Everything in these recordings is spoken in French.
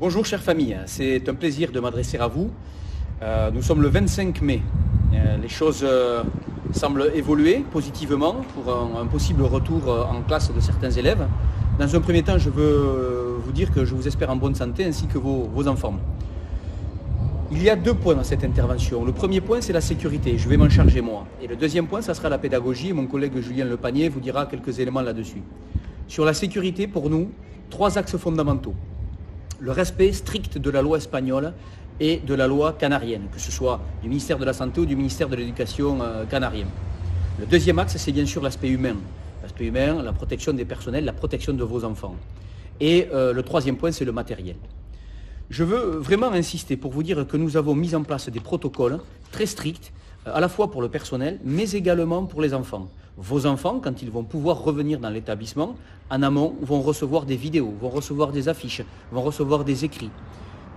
Bonjour chère famille, c'est un plaisir de m'adresser à vous. Nous sommes le 25 mai. Les choses semblent évoluer positivement pour un possible retour en classe de certains élèves. Dans un premier temps, je veux vous dire que je vous espère en bonne santé ainsi que vos enfants. Il y a deux points dans cette intervention. Le premier point, c'est la sécurité. Je vais m'en charger moi. Et le deuxième point, ça sera la pédagogie. Et mon collègue Julien Lepanier vous dira quelques éléments là-dessus. Sur la sécurité, pour nous, trois axes fondamentaux. Le respect strict de la loi espagnole et de la loi canarienne, que ce soit du ministère de la Santé ou du ministère de l'Éducation canarien. Le deuxième axe, c'est bien sûr l'aspect humain. L'aspect humain, la protection des personnels, la protection de vos enfants. Et le troisième point, c'est le matériel. Je veux vraiment insister pour vous dire que nous avons mis en place des protocoles très stricts, à la fois pour le personnel, mais également pour les enfants. Vos enfants, quand ils vont pouvoir revenir dans l'établissement, en amont, vont recevoir des vidéos, vont recevoir des affiches, vont recevoir des écrits.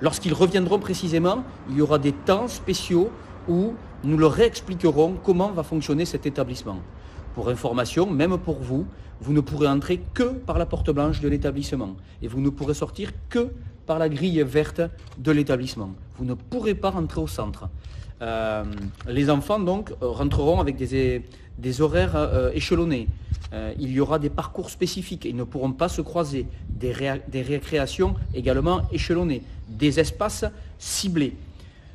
Lorsqu'ils reviendront précisément, il y aura des temps spéciaux où nous leur réexpliquerons comment va fonctionner cet établissement. Pour information, même pour vous, vous ne pourrez entrer que par la porte blanche de l'établissement et vous ne pourrez sortir que par la grille verte de l'établissement. Vous ne pourrez pas rentrer au centre. Les enfants donc rentreront avec des horaires échelonnés. Il y aura des parcours spécifiques, ils ne pourront pas se croiser, des récréations également échelonnées, des espaces ciblés.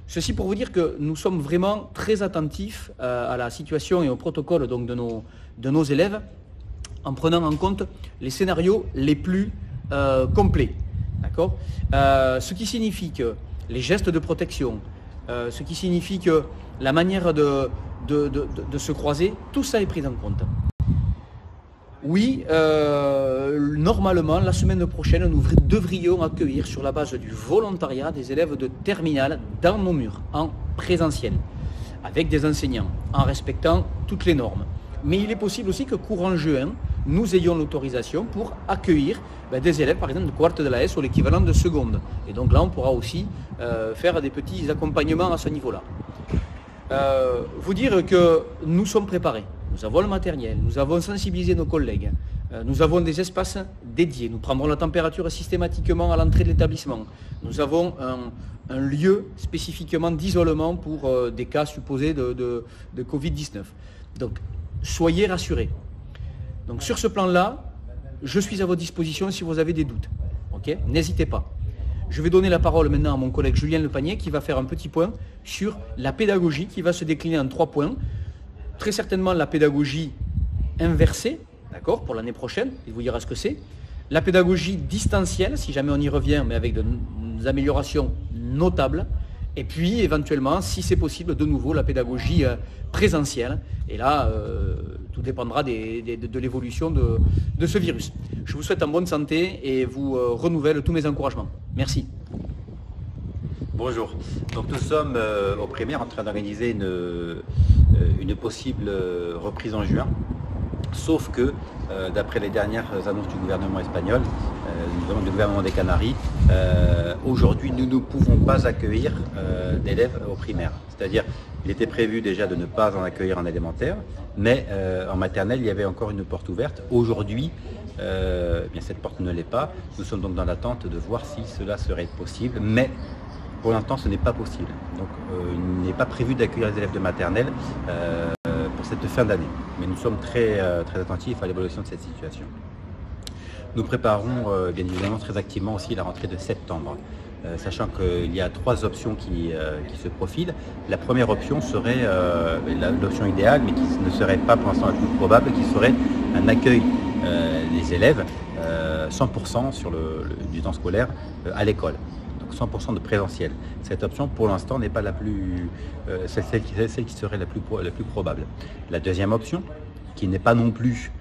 Ceci pour vous dire que nous sommes vraiment très attentifs à la situation et au protocole donc, de nos élèves en prenant en compte les scénarios les plus complets. D'accord ? Ce qui signifie que les gestes de protection, ce qui signifie que la manière de se croiser, tout ça est pris en compte. Oui, normalement, la semaine prochaine, nous devrions accueillir sur la base du volontariat des élèves de terminale dans nos murs, en présentiel, avec des enseignants, en respectant toutes les normes. Mais il est possible aussi que courant juin, nous ayons l'autorisation pour accueillir des élèves, par exemple, de quarte de la S ou l'équivalent de seconde. Et donc là, on pourra aussi faire des petits accompagnements à ce niveau-là. Vous dire que nous sommes préparés. Nous avons le matériel, nous avons sensibilisé nos collègues, nous avons des espaces dédiés, nous prendrons la température systématiquement à l'entrée de l'établissement. Nous avons un lieu spécifiquement d'isolement pour des cas supposés de Covid-19. Donc, soyez rassurés. Donc, sur ce plan-là, je suis à votre disposition si vous avez des doutes. Okay ? N'hésitez pas. Je vais donner la parole maintenant à mon collègue Julien Lepanier qui va faire un petit point sur la pédagogie qui va se décliner en 3 points. Très certainement la pédagogie inversée, d'accord, pour l'année prochaine, il vous dira ce que c'est. La pédagogie distancielle, si jamais on y revient, mais avec des améliorations notables. Et puis, éventuellement, si c'est possible, de nouveau, la pédagogie présentielle. Et là, tout dépendra de l'évolution de ce virus. Je vous souhaite en bonne santé et vous renouvelle tous mes encouragements. Merci. Bonjour. Donc nous sommes au primaire en train d'organiser une possible reprise en juin. Sauf que, d'après les dernières annonces du gouvernement espagnol, notamment du gouvernement des Canaries, aujourd'hui nous ne pouvons pas accueillir d'élèves au primaire. C'est-à-dire, il était prévu déjà de ne pas en accueillir en élémentaire, mais en maternelle, il y avait encore une porte ouverte. Aujourd'hui, bien cette porte ne l'est pas. Nous sommes donc dans l'attente de voir si cela serait possible, mais pour l'instant, ce n'est pas possible. Donc, il n'est pas prévu d'accueillir les élèves de maternelle pour cette fin d'année. Mais nous sommes très attentifs à l'évolution de cette situation. Nous préparons bien évidemment très activement aussi la rentrée de septembre, sachant qu'il y a 3 options qui se profilent. La première option serait l'option idéale, mais qui ne serait pas pour l'instant la plus probable, qui serait un accueil des élèves 100% du temps scolaire à l'école. 100% de présentiel. Cette option, pour l'instant, n'est pas celle qui serait la plus probable. La deuxième option, qui n'est pas non plus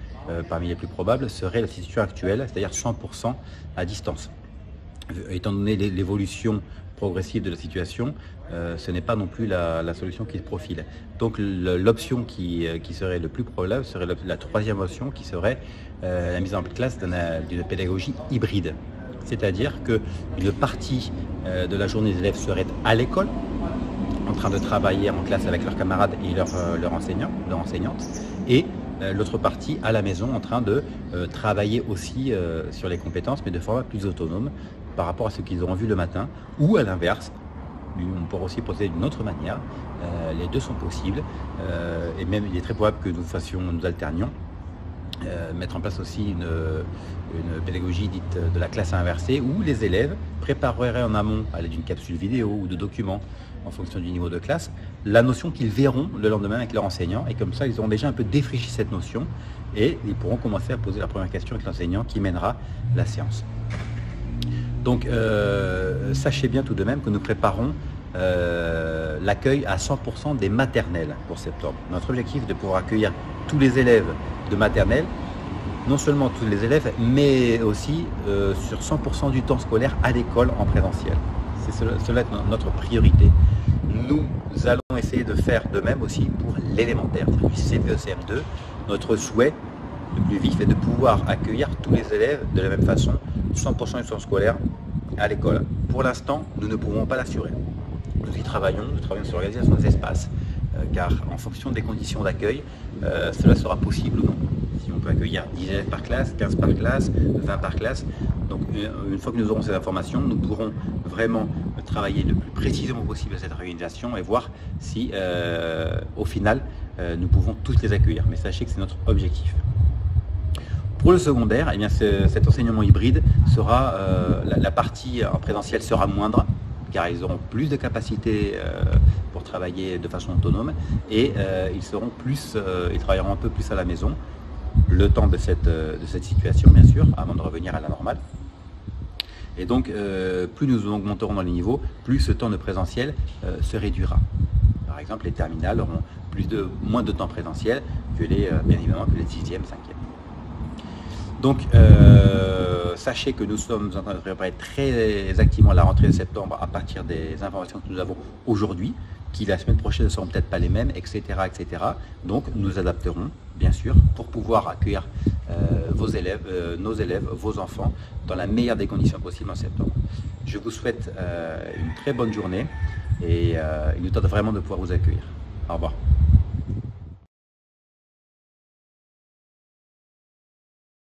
parmi les plus probables, serait la situation actuelle, c'est-à-dire 100% à distance. Étant donné l'évolution progressive de la situation, ce n'est pas non plus la solution qui se profile. Donc l'option qui serait le plus probable serait la troisième option, qui serait la mise en place d'une pédagogie hybride. C'est-à-dire qu'une partie de la journée des élèves serait à l'école, en train de travailler en classe avec leurs camarades et leurs enseignants, leurs enseignantes, et l'autre partie à la maison en train de travailler aussi sur les compétences, mais de format plus autonome, par rapport à ce qu'ils auront vu le matin, ou à l'inverse, on pourra aussi procéder d'une autre manière. Les deux sont possibles, et même il est très probable que nous alternions. Mettre en place aussi une pédagogie dite de la classe inversée, où les élèves prépareraient en amont, à l'aide d'une capsule vidéo ou de documents, en fonction du niveau de classe, la notion qu'ils verront le lendemain avec leur enseignant, et comme ça ils auront déjà un peu défriché cette notion, et ils pourront commencer à poser la première question avec l'enseignant qui mènera la séance. Donc sachez bien tout de même que nous préparons l'accueil à 100% des maternelles pour septembre. Notre objectif est de pouvoir accueillir tous les élèves de maternelle, non seulement tous les élèves, mais aussi sur 100% du temps scolaire à l'école en présentiel. Cela est notre priorité. Nous allons essayer de faire de même aussi pour l'élémentaire, du CPE, CM2. Notre souhait le plus vif est de pouvoir accueillir tous les élèves de la même façon, 100% du temps scolaire à l'école. Pour l'instant, nous ne pouvons pas l'assurer. Nous travaillons sur l'organisation des espaces, car en fonction des conditions d'accueil, cela sera possible ou non. Si on peut accueillir 10 élèves par classe, 15 par classe, 20 par classe. Donc une fois que nous aurons ces informations, nous pourrons vraiment travailler le plus précisément possible à cette organisation et voir si au final nous pouvons tous les accueillir. Mais sachez que c'est notre objectif. Pour le secondaire, eh bien, cet enseignement hybride sera, la partie en présentiel sera moindre, car ils auront plus de capacité pour travailler de façon autonome, et ils travailleront un peu plus à la maison, le temps de cette situation bien sûr, avant de revenir à la normale. Et donc plus nous augmenterons dans les niveaux, plus ce temps de présentiel se réduira. Par exemple, les terminales auront moins de temps présentiel que bien évidemment que les 6e, 5e. Donc, sachez que nous sommes en train de préparer très activement la rentrée de septembre à partir des informations que nous avons aujourd'hui, qui la semaine prochaine ne seront peut-être pas les mêmes, etc., etc. Donc, nous adapterons, bien sûr, pour pouvoir accueillir vos élèves, nos élèves, vos enfants, dans la meilleure des conditions possibles en septembre. Je vous souhaite une très bonne journée et il nous tente vraiment de pouvoir vous accueillir. Au revoir.